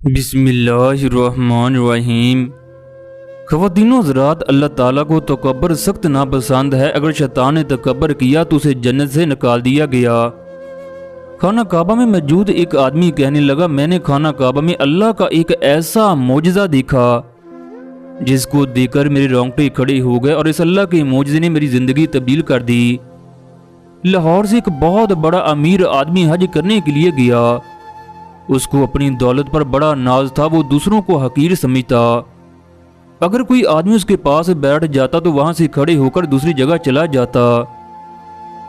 بسم اللہ الرحمن الرحیم۔ خواتین و حضرات، اللہ تعالیٰ کو تکبر سخت ناپسند ہے۔ اگر شیطان نے تکبر کیا تو اسے جنت سے نکال دیا گیا۔ خانہ کعبہ میں موجود ایک آدمی کہنے لگا، میں نے خانہ کعبہ میں اللہ کا ایک ایسا معجزہ دیکھا جس کو دیکھ کر میرے رونگٹے کھڑے ہو گئے، اور اس اللہ کے معجزے نے میری زندگی تبدیل کر دی۔ لاہور سے ایک بہت بڑا امیر آدمی حج کرنے کے لیے گیا۔ اس کو اپنی دولت پر بڑا ناز تھا، وہ دوسروں کو حقیر سمجھتا۔ اگر کوئی آدمی اس کے پاس بیٹھ جاتا تو وہاں سے کھڑے ہو کر دوسری جگہ چلا جاتا۔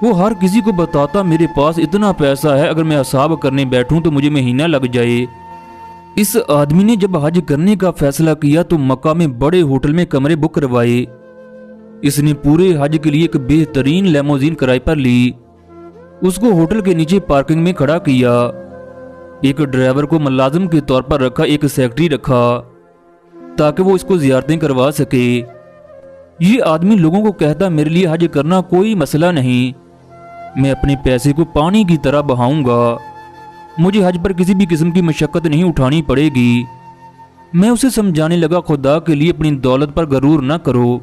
وہ ہر کسی کو بتاتا، میرے پاس اتنا پیسہ ہے، اگر میں حساب کرنے بیٹھوں تو مجھے مہینہ لگ جائے۔ اس آدمی نے جب حج کرنے کا فیصلہ کیا تو مکہ میں بڑے ہوٹل میں کمرے بک کروائے۔ اس نے پورے حج کے لیے ایک بہترین لیموزین کرائے پر لی۔ اس کو ہوٹل کے نیچے پارکنگ میں کھڑا کیا۔ ایک ڈرائیور کو ملازم کے طور پر رکھا، ایک سیکرٹری رکھا تاکہ وہ اس کو زیارتیں کروا سکے۔ یہ آدمی لوگوں کو کہتا، میرے لیے حج کرنا کوئی مسئلہ نہیں، میں اپنے پیسے کو پانی کی طرح بہاؤں گا، مجھے حج پر کسی بھی قسم کی مشقت نہیں اٹھانی پڑے گی۔ میں اسے سمجھانے لگا، خدا کے لیے اپنی دولت پر غرور نہ کرو،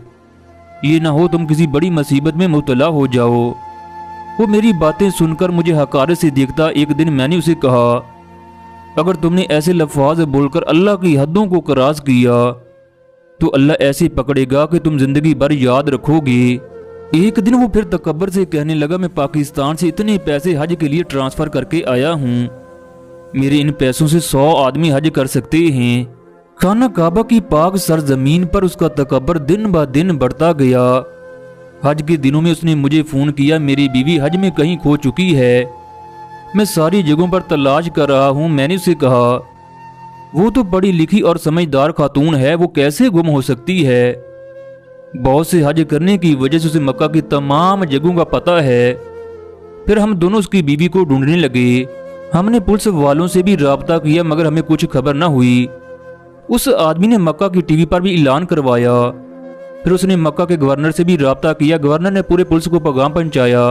یہ نہ ہو تم کسی بڑی مصیبت میں مبتلا ہو جاؤ۔ وہ میری باتیں سن کر مجھے حقارت سے دیکھتا۔ ایک دن میں نے اسے کہا، اگر تم نے ایسے لفظ بول کر اللہ کی حدوں کو کراس کیا تو اللہ ایسے پکڑے گا کہ تم زندگی بھر یاد رکھو گے۔ ایک دن وہ پھر تکبر سے کہنے لگا، میں پاکستان سے اتنے پیسے حج کے لیے ٹرانسفر کر کے آیا ہوں، میرے ان پیسوں سے 100 آدمی حج کر سکتے ہیں۔ خانہ کعبہ کی پاک سرزمین پر اس کا تکبر دن بہ دن بڑھتا گیا۔ حج کے دنوں میں اس نے مجھے فون کیا، میری بیوی حج میں کہیں کھو چکی ہے، میں ساری جگہوں پر تلاش کر رہا ہوں۔ میں نے اسے کہا، وہ تو پڑھی لکھی اور سمجھدار خاتون ہے، وہ کیسے گم ہو سکتی ہے؟ بہت سے حج کرنے کی وجہ سے اسے مکہ کی تمام جگہوں کا پتہ ہے۔ پھر ہم دونوں اس کی بیوی کو ڈھونڈنے لگے۔ ہم نے پولیس والوں سے بھی رابطہ کیا مگر ہمیں کچھ خبر نہ ہوئی۔ اس آدمی نے مکہ کی ٹی وی پر بھی اعلان کروایا۔ پھر اس نے مکہ کے گورنر سے بھی رابطہ کیا، گورنر نے پورے پولیس کو پیغام پہنچایا۔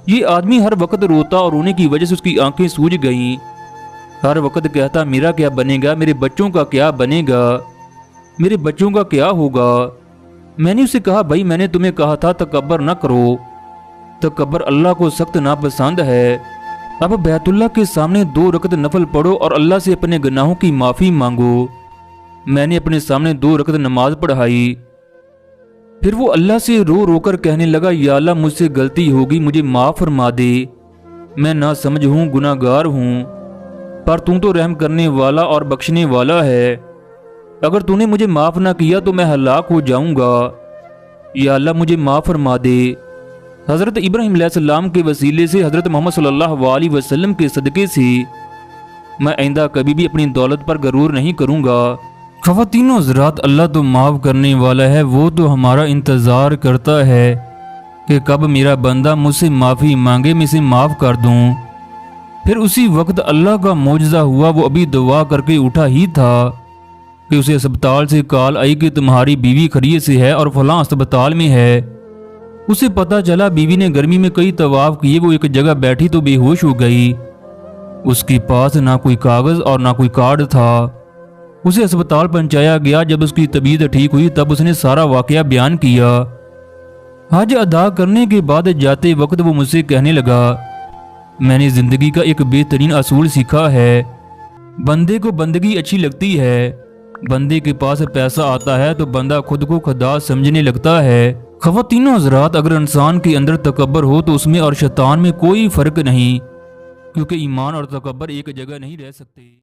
یہ آدمی ہر وقت روتا اور رونے کی وجہ سے اس کی آنکھیں سوج گئیں۔ ہر وقت کہتا، میرا کیا بنے گا، میرے بچوں کا کیا بنے گا، میرے بچوں کا کیا ہوگا۔ میں نے اسے کہا، بھائی میں نے تمہیں کہا تھا تکبر نہ کرو، تکبر اللہ کو سخت ناپسند ہے۔ اب بیت اللہ کے سامنے 2 رکعت نفل پڑھو اور اللہ سے اپنے گناہوں کی معافی مانگو۔ میں نے اپنے سامنے 2 رکعت نماز پڑھائی۔ پھر وہ اللہ سے رو رو کر کہنے لگا، یا اللہ مجھ سے غلطی ہوگی، مجھے معاف فرما دے، میں نہ سمجھ ہوں، گناہ گار ہوں، پر تو رحم کرنے والا اور بخشنے والا ہے، اگر تو نے مجھے معاف نہ کیا تو میں ہلاک ہو جاؤں گا، یا اللہ مجھے معاف فرما دے۔ حضرت ابراہیم علیہ السلام کے وسیلے سے، حضرت محمد صلی اللہ علیہ وسلم کے صدقے سے میں آئندہ کبھی بھی اپنی دولت پر غرور نہیں کروں گا۔ خواتین و حضرات، اللہ تو معاف کرنے والا ہے، وہ تو ہمارا انتظار کرتا ہے کہ کب میرا بندہ مجھ سے معافی مانگے، میں اسے معاف کر دوں۔ پھر اسی وقت اللہ کا معجزہ ہوا۔ وہ ابھی دعا کر کے اٹھا ہی تھا کہ اسے اسپتال سے کال آئی کہ تمہاری بیوی خیریت سے ہے اور فلاں اسپتال میں ہے۔ اسے پتا چلا بیوی نے گرمی میں کئی طواف کیے، وہ ایک جگہ بیٹھی تو بے ہوش ہو گئی۔ اس کے پاس نہ کوئی کاغذ اور نہ کوئی کارڈ تھا۔ اسے اسپتال پہنچایا گیا۔ جب اس کی طبیعت ٹھیک ہوئی تب اس نے سارا واقعہ بیان کیا۔ حج ادا کرنے کے بعد جاتے وقت وہ مجھ سے کہنے لگا، میں نے زندگی کا ایک بہترین اصول سیکھا ہے، بندے کو بندگی اچھی لگتی ہے، بندے کے پاس پیسہ آتا ہے تو بندہ خود کو خدا سمجھنے لگتا ہے۔ خواتین و حضرات، اگر انسان کے اندر تکبر ہو تو اس میں اور شیطان میں کوئی فرق نہیں، کیونکہ ایمان اور تکبر ایک جگہ نہیں رہ سکتے۔